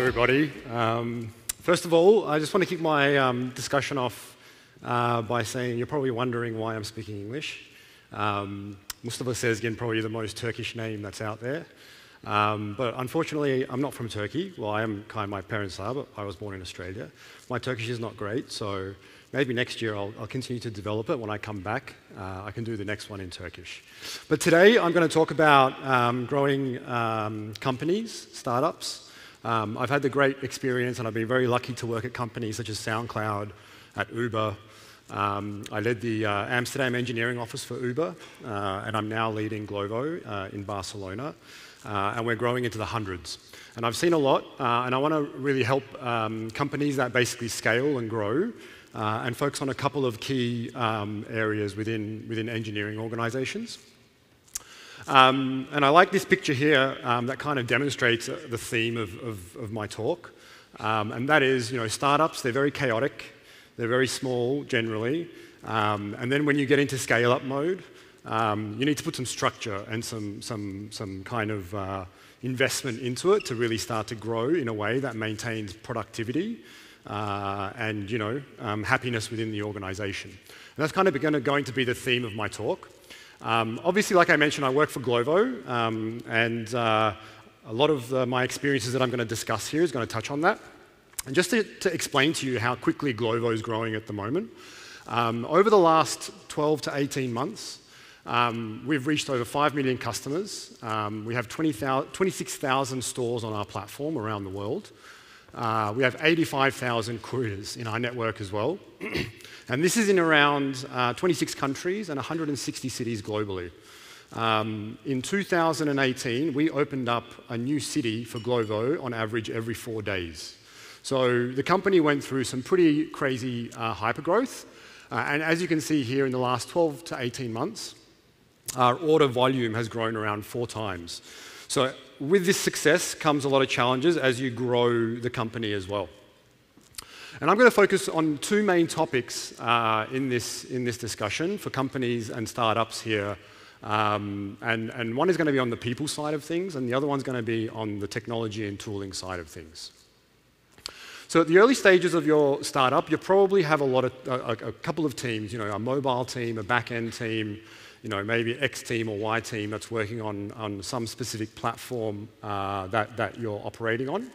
everybody. First of all, I just want to kick my discussion off by saying you're probably wondering why I'm speaking English. Mustafa Sezgin, probably the most Turkish name that's out there. But unfortunately, I'm not from Turkey. Well, I am kind of, my parents are, but I was born in Australia. My Turkish is not great, so maybe next year I'll continue to develop it. When I come back, I can do the next one in Turkish. But today I'm going to talk about growing companies, startups. I've had the great experience, and I've been very lucky to work at companies such as SoundCloud, at Uber. I led the Amsterdam engineering office for Uber, and I'm now leading Glovo in Barcelona. And we're growing into the hundreds. And I've seen a lot, and I want to really help companies that basically scale and grow, and focus on a couple of key areas within engineering organizations. And I like this picture here that kind of demonstrates the theme of my talk. And that is, startups, they're very chaotic, they're very small generally. And then when you get into scale-up mode, you need to put some structure and some kind of investment into it to really start to grow in a way that maintains productivity and happiness within the organization. And that's kind of going to be the theme of my talk. Obviously, like I mentioned, I work for Glovo, and a lot of my experiences that I'm going to discuss here is going to touch on that. And just to explain to you how quickly Glovo is growing at the moment, over the last 12 to 18 months, we've reached over 5 million customers. We have 26,000 stores on our platform around the world. We have 85,000 couriers in our network as well. And this is in around 26 countries and 160 cities globally. In 2018, we opened up a new city for Glovo on average every 4 days. So the company went through some pretty crazy hypergrowth. And as you can see here, in the last 12 to 18 months, our order volume has grown around 4 times. So with this success comes a lot of challenges as you grow the company as well. And I'm going to focus on 2 main topics in this discussion for companies and startups here. And one is going to be on the people side of things, and the other one's going to be on the technology and tooling side of things. So at the early stages of your startup, you probably have a couple of teams, a mobile team, a back-end team, maybe X team or Y team that's working on some specific platform that you're operating on.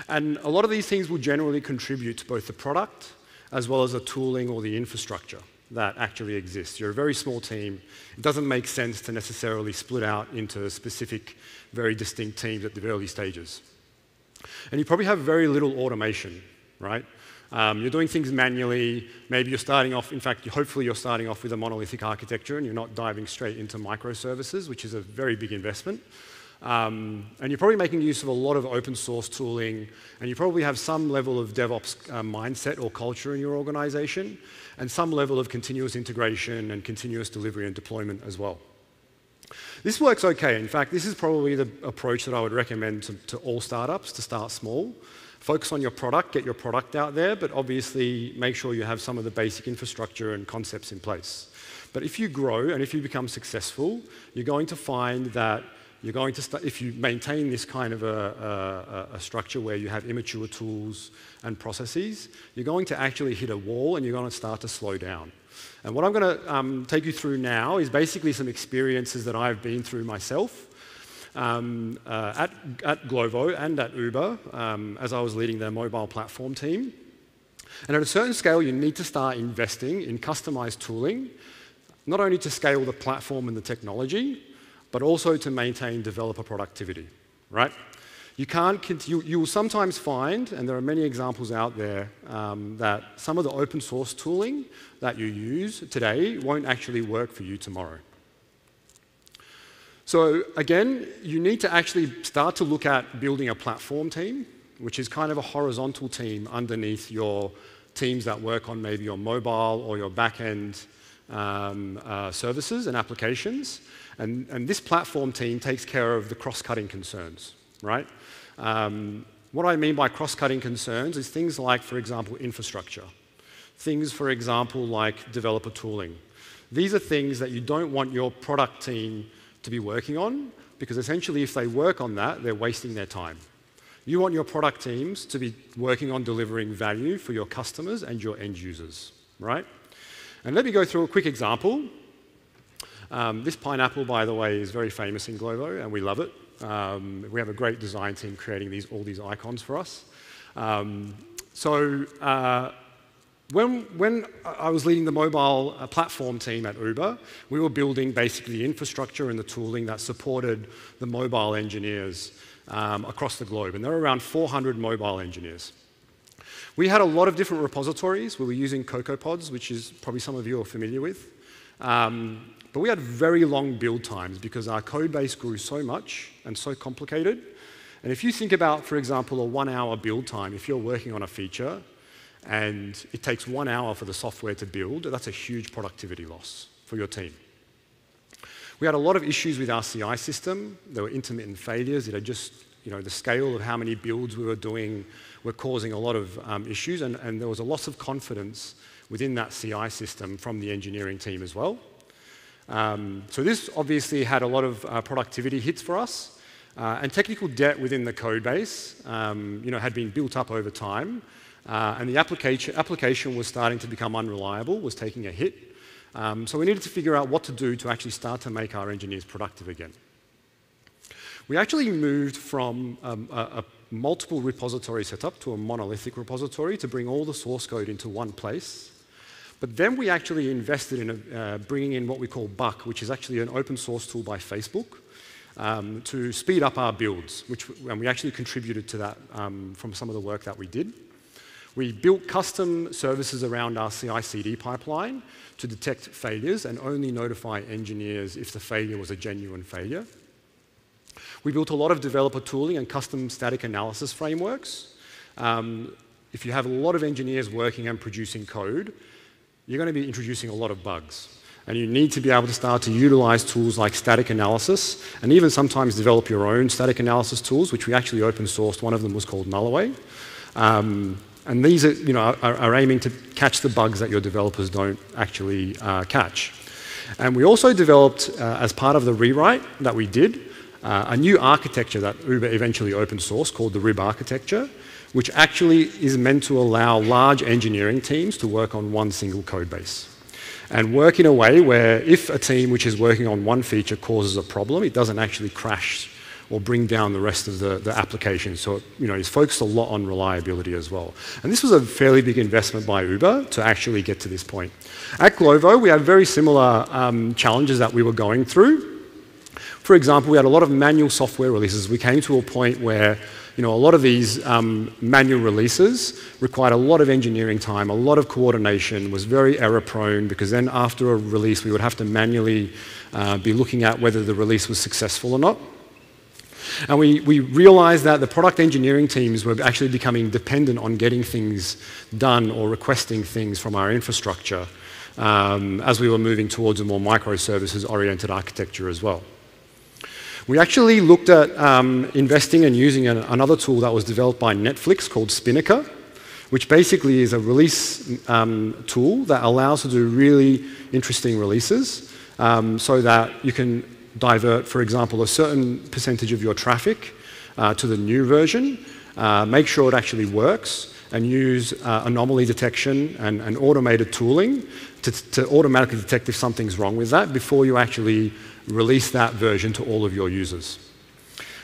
And a lot of these things will generally contribute to both the product as well as the tooling or the infrastructure that actually exists. You're a very small team. It doesn't make sense to necessarily split out into specific, very distinct teams at the early stages. And you probably have very little automation, right? You're doing things manually. Maybe you're starting off, in fact, hopefully you're starting off with a monolithic architecture and you're not diving straight into microservices, which is a very big investment. And you're probably making use of a lot of open source tooling, and you probably have some level of DevOps mindset or culture in your organization, and some level of continuous integration and continuous delivery and deployment as well. This works okay. In fact, this is probably the approach that I would recommend to all startups, to start small. Focus on your product, get your product out there, but obviously make sure you have some of the basic infrastructure and concepts in place. But if you grow and if you become successful, you're going to find that you're going to start, if you maintain this kind of a structure where you have immature tools and processes, you're going to actually hit a wall and you're going to start to slow down. And what I'm going to take you through now is basically some experiences that I've been through myself at Glovo and at Uber as I was leading their mobile platform team. And at a certain scale, you need to start investing in customized tooling, not only to scale the platform and the technology, but also to maintain developer productivity, right? You will sometimes find, and there are many examples out there, that some of the open source tooling that you use today won't actually work for you tomorrow. So again, you need to actually start to look at building a platform team, which is kind of a horizontal team underneath your teams that work on maybe your mobile or your back-end services and applications. And this platform team takes care of the cross-cutting concerns, right? What I mean by cross-cutting concerns is things like, for example, infrastructure. Things, for example, like developer tooling. These are things that you don't want your product team to be working on, because essentially if they work on that, they're wasting their time. You want your product teams to be working on delivering value for your customers and your end users, right? And let me go through a quick example. This pineapple, by the way, is very famous in Glovo, and we love it. We have a great design team creating all these icons for us. When I was leading the mobile platform team at Uber, we were building basically the infrastructure and the tooling that supported the mobile engineers across the globe. And there were around 400 mobile engineers. We had a lot of different repositories. We were using CocoaPods, which is probably some of you are familiar with. But we had very long build times because our code base grew so much and so complicated. And if you think about, for example, a 1-hour build time, if you're working on a feature and it takes 1 hour for the software to build, that's a huge productivity loss for your team. We had a lot of issues with our CI system. There were intermittent failures. It had just, the scale of how many builds we were doing were causing a lot of issues, and there was a loss of confidence within that CI system from the engineering team as well. So this obviously had a lot of productivity hits for us, and technical debt within the code base had been built up over time, and the application was starting to become unreliable, was taking a hit. So we needed to figure out what to do to actually start to make our engineers productive again. We actually moved from a multiple repository setup to a monolithic repository to bring all the source code into one place. But then we actually invested in bringing in what we call Buck, which is actually an open source tool by Facebook, to speed up our builds, and we actually contributed to that from some of the work that we did. We built custom services around our CI/CD pipeline to detect failures and only notify engineers if the failure was a genuine failure. We built a lot of developer tooling and custom static analysis frameworks. If you have a lot of engineers working and producing code, you're going to be introducing a lot of bugs. And you need to be able to start to utilize tools like static analysis, and even sometimes develop your own static analysis tools, which we actually open sourced. One of them was called Nullaway. And these are aiming to catch the bugs that your developers don't actually catch. And we also developed, as part of the rewrite that we did, a new architecture that Uber eventually open sourced called the RIB architecture, which actually is meant to allow large engineering teams to work on one single code base. And work in a way where if a team which is working on one feature causes a problem, it doesn't actually crash or bring down the rest of the application. So it's focused a lot on reliability as well. And this was a fairly big investment by Uber to actually get to this point. At Glovo, we had very similar challenges that we were going through. For example, we had a lot of manual software releases. We came to a point where a lot of these manual releases required a lot of engineering time, a lot of coordination, was very error-prone, because then after a release, we would have to manually be looking at whether the release was successful or not. And we realized that the product engineering teams were actually becoming dependent on getting things done or requesting things from our infrastructure as we were moving towards a more microservices-oriented architecture as well. We actually looked at investing and using another tool that was developed by Netflix called Spinnaker, which basically is a release tool that allows you to do really interesting releases so that you can divert, for example, a certain percentage of your traffic to the new version, make sure it actually works, and use anomaly detection and automated tooling to automatically detect if something's wrong with that before you actually release that version to all of your users.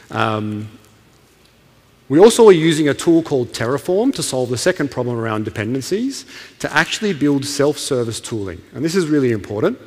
We also are using a tool called Terraform to solve the second problem around dependencies, to actually build self-service tooling. And this is really important.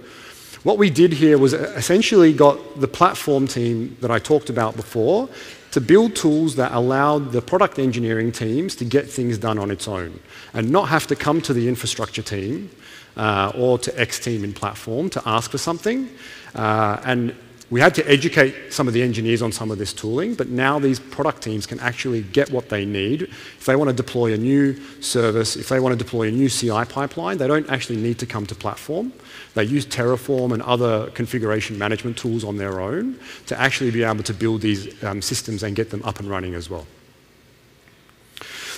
What we did here was essentially got the platform team that I talked about before to build tools that allowed the product engineering teams to get things done on its own and not have to come to the infrastructure team or to X team in platform to ask for something. And we had to educate some of the engineers on some of this tooling, but now these product teams can actually get what they need. If they want to deploy a new service, if they want to deploy a new CI pipeline, they don't actually need to come to platform. They use Terraform and other configuration management tools on their own to actually be able to build these systems and get them up and running as well.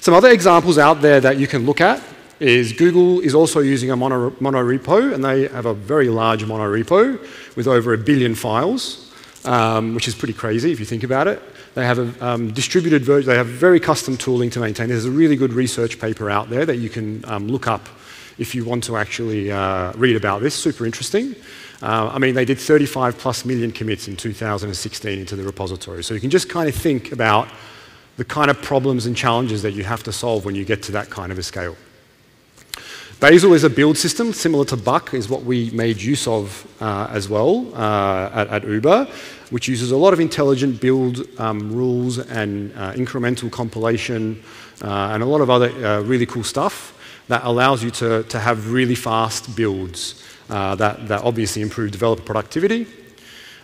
Some other examples out there that you can look at is Google is also using a monorepo, and they have a very large monorepo with over 1 billion files. which is pretty crazy if you think about it. They have a distributed version, they have very custom tooling to maintain. There's a really good research paper out there that you can look up if you want to actually read about this. Super interesting. I mean, they did 35+ million commits in 2016 into the repository. So you can just kind of think about the kind of problems and challenges that you have to solve when you get to that kind of a scale. Bazel is a build system, similar to Buck, is what we made use of as well at Uber, which uses a lot of intelligent build rules and incremental compilation and a lot of other really cool stuff that allows you to have really fast builds that obviously improve developer productivity.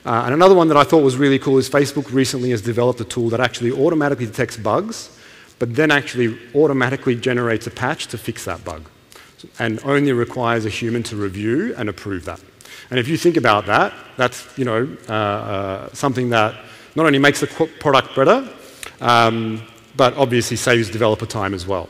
And another one that I thought was really cool is Facebook recently has developed a tool that actually automatically detects bugs, but then actually automatically generates a patch to fix that bug, and only requires a human to review and approve that. And if you think about that, that's something that not only makes the product better, but obviously saves developer time as well.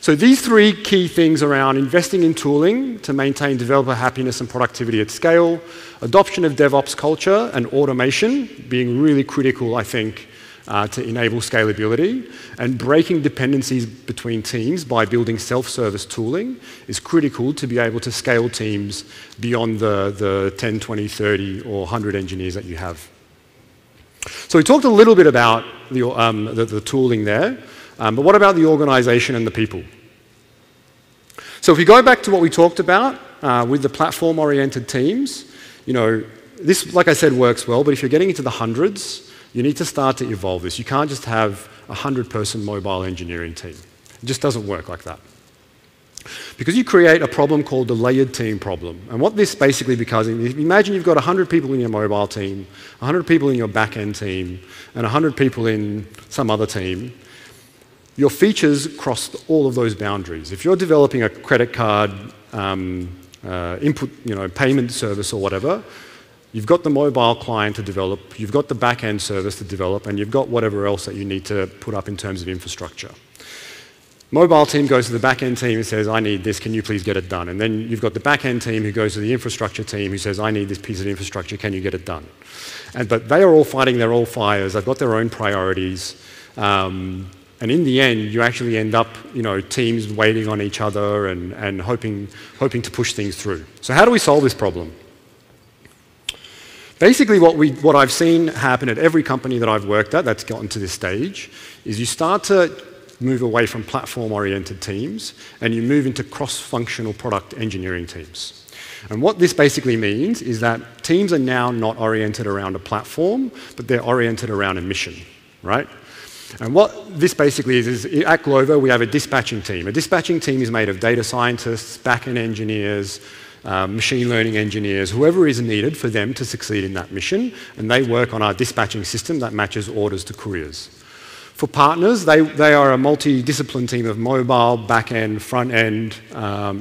So these three key things around investing in tooling to maintain developer happiness and productivity at scale, adoption of DevOps culture and automation being really critical, I think, to enable scalability, and breaking dependencies between teams by building self-service tooling is critical to be able to scale teams beyond the 10, 20, 30 or 100 engineers that you have. So we talked a little bit about the tooling there, but what about the organization and the people? So if we go back to what we talked about with the platform-oriented teams, this, like I said, works well, but if you're getting into the hundreds, you need to start to evolve this. You can't just have a 100-person mobile engineering team. It just doesn't work like that. Because you create a problem called the layered team problem. And what this basically becomes, imagine you've got 100 people in your mobile team, 100 people in your back-end team, and 100 people in some other team. Your features cross all of those boundaries. If you're developing a credit card input, payment service or whatever, you've got the mobile client to develop, you've got the back-end service to develop, and you've got whatever else that you need to put up in terms of infrastructure. Mobile team goes to the back-end team and says, I need this, can you please get it done? And then you've got the back-end team who goes to the infrastructure team who says, I need this piece of infrastructure, can you get it done? But they are all fighting their own fires, they've got their own priorities. And in the end, you actually end up, teams waiting on each other and hoping to push things through. So how do we solve this problem? Basically, what I've seen happen at every company that I've worked at that's gotten to this stage is you start to move away from platform-oriented teams and you move into cross-functional product engineering teams. And what this basically means is that teams are now not oriented around a platform, but they're oriented around a mission, right? And what this basically is at Glovo, we have a dispatching team. A dispatching team is made of data scientists, back-end engineers, machine learning engineers, whoever is needed for them to succeed in that mission, and they work on our dispatching system that matches orders to couriers. For partners, they are a multidiscipline team of mobile, back-end, front-end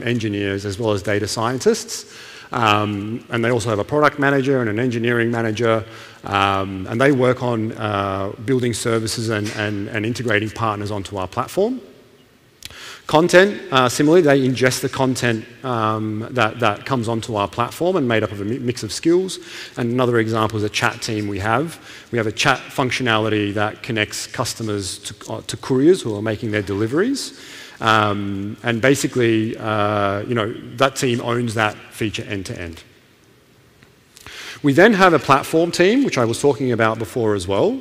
engineers, as well as data scientists. And they also have a product manager and an engineering manager, and they work on building services and integrating partners onto our platform. Content, similarly, they ingest the content that comes onto our platform and made up of a mix of skills. And another example is a chat team we have. We have a chat functionality that connects customers to couriers who are making their deliveries. And basically, that team owns that feature end to end. We then have a platform team, which I was talking about before as well.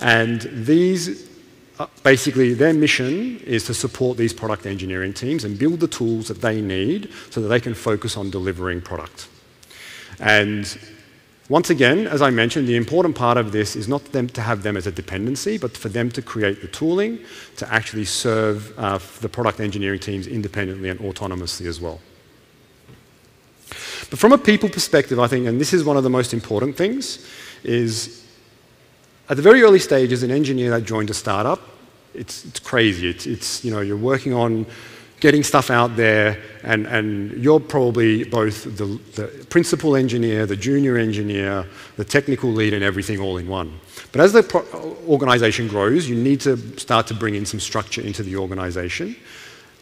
And these, basically, their mission is to support these product engineering teams and build the tools that they need so that they can focus on delivering product. And once again, as I mentioned, the important part of this is not them to have them as a dependency, but for them to create the tooling to actually serve the product engineering teams independently and autonomously as well. But from a people perspective, I think, and this is one of the most important things, is at the very early stages, an engineer that joined a startup, it's crazy. It's you're working on getting stuff out there, and you're probably both the principal engineer, the junior engineer, the technical lead, and everything all in one. But as the organization grows, you need to start to bring in some structure into the organization.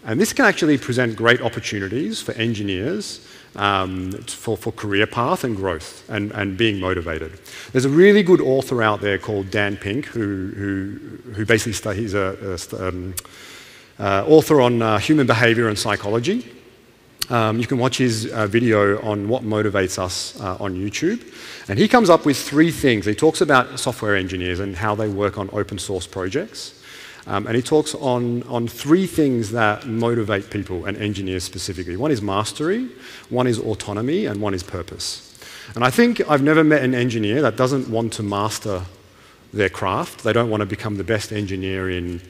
And this can actually present great opportunities for engineers for career path and growth and being motivated. There's a really good author out there called Dan Pink who basically he's an author on human behavior and psychology. You can watch his video on what motivates us on YouTube. And he comes up with 3 things. He talks about software engineers and how they work on open source projects. And he talks on 3 things that motivate people and engineers specifically. One is mastery, one is autonomy, and one is purpose. And I think I've never met an engineer that doesn't want to master their craft. They don't want to become the best engineer in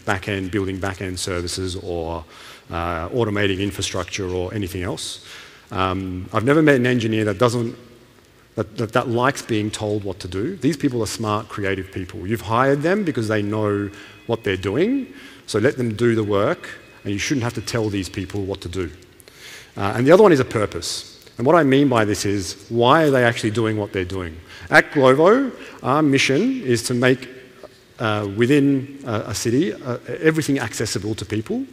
building back-end services or automating infrastructure or anything else. I've never met an engineer that likes being told what to do. These people are smart, creative people. You've hired them because they know what they're doing, so let them do the work, and you shouldn't have to tell these people what to do. And the other one is a purpose. And what I mean by this is, why are they actually doing what they're doing? At Glovo, our mission is to make, within a city, everything accessible to people,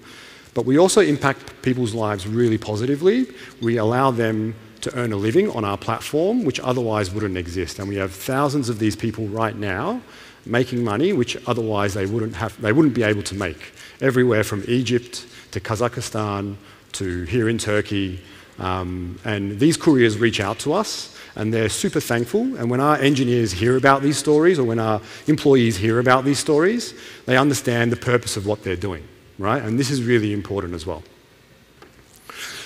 but we also impact people's lives really positively. We allow them to earn a living on our platform, which otherwise wouldn't exist. And we have thousands of these people right now making money, which otherwise they wouldn't be able to make. Everywhere from Egypt to Kazakhstan to here in Turkey. And these couriers reach out to us, and they're super thankful. And when our engineers hear about these stories, or when our employees hear about these stories, they understand the purpose of what they're doing, right? And this is really important as well.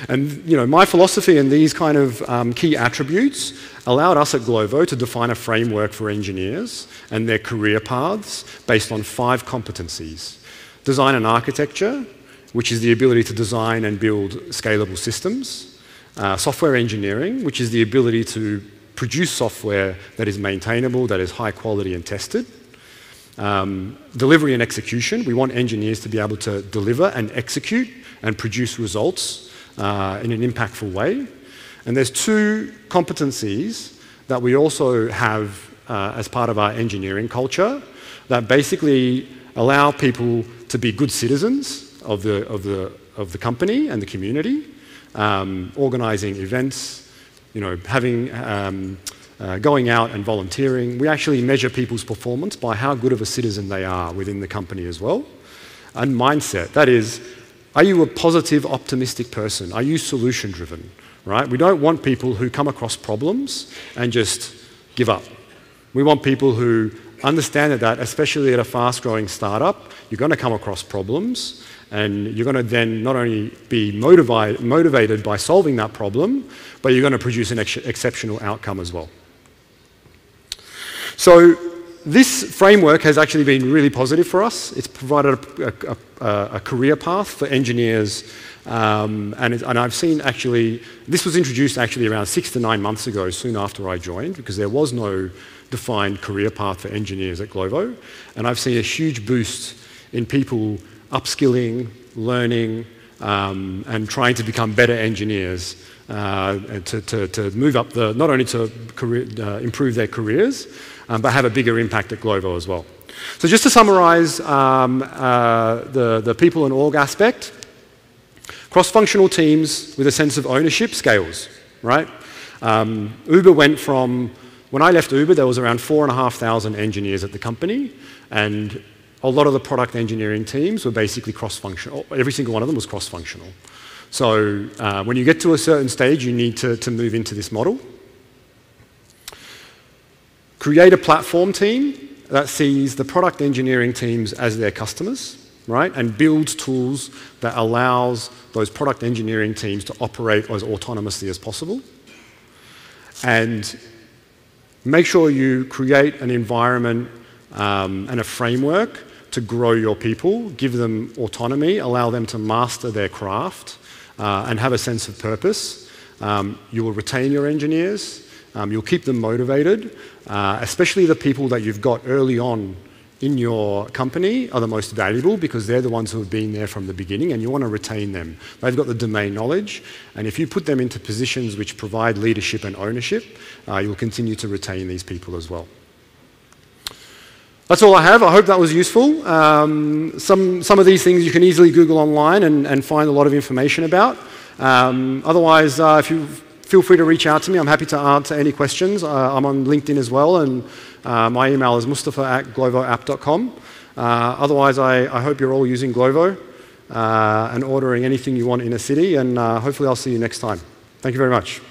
And my philosophy and these kind of key attributes allowed us at Glovo to define a framework for engineers and their career paths based on 5 competencies. Design and architecture, which is the ability to design and build scalable systems. Software engineering, which is the ability to produce software that is maintainable, that is high quality and tested. Delivery and execution. We want engineers to be able to deliver and execute and produce results in an impactful way. And there's 2 competencies that we also have as part of our engineering culture that basically allow people to be good citizens of the company and the community, organizing events, going out and volunteering. We actually measure people's performance by how good of a citizen they are within the company as well. And mindset, that is, are you a positive, optimistic person? Are you solution-driven, right? We don't want people who come across problems and just give up. We want people who understand that, especially at a fast-growing startup, you're going to come across problems, and you're going to then not only be motivated by solving that problem, but you're going to produce an exceptional outcome as well. So this framework has actually been really positive for us. It's provided a career path for engineers, and I've seen actually, this was introduced actually around 6 to 9 months ago, soon after I joined, because there was no defined career path for engineers at Glovo, and I've seen a huge boost in people upskilling, learning, and trying to become better engineers to move up not only to improve their careers, but have a bigger impact at Glovo as well. So just to summarize the people and org aspect, cross-functional teams with a sense of ownership scales, right? Uber went from, when I left Uber, there was around 4,500 engineers at the company, and a lot of the product engineering teams were basically cross-functional. Every single one of them was cross-functional. So when you get to a certain stage, you need to move into this model. Create a platform team that sees the product engineering teams as their customers, right? And builds tools that allows those product engineering teams to operate as autonomously as possible. And make sure you create an environment and a framework to grow your people, give them autonomy, allow them to master their craft, and have a sense of purpose. You will retain your engineers. You'll keep them motivated, especially the people that you've got early on in your company are the most valuable because they're the ones who have been there from the beginning, and you want to retain them. They've got the domain knowledge, and if you put them into positions which provide leadership and ownership, you'll continue to retain these people as well. That's all I have. I hope that was useful. Some of these things you can easily Google online and find a lot of information about. Otherwise, if you feel free to reach out to me. I'm happy to answer any questions. I'm on LinkedIn as well, and my email is mustafa@glovoapp.com. Otherwise, I hope you're all using Glovo and ordering anything you want in a city, and hopefully I'll see you next time. Thank you very much.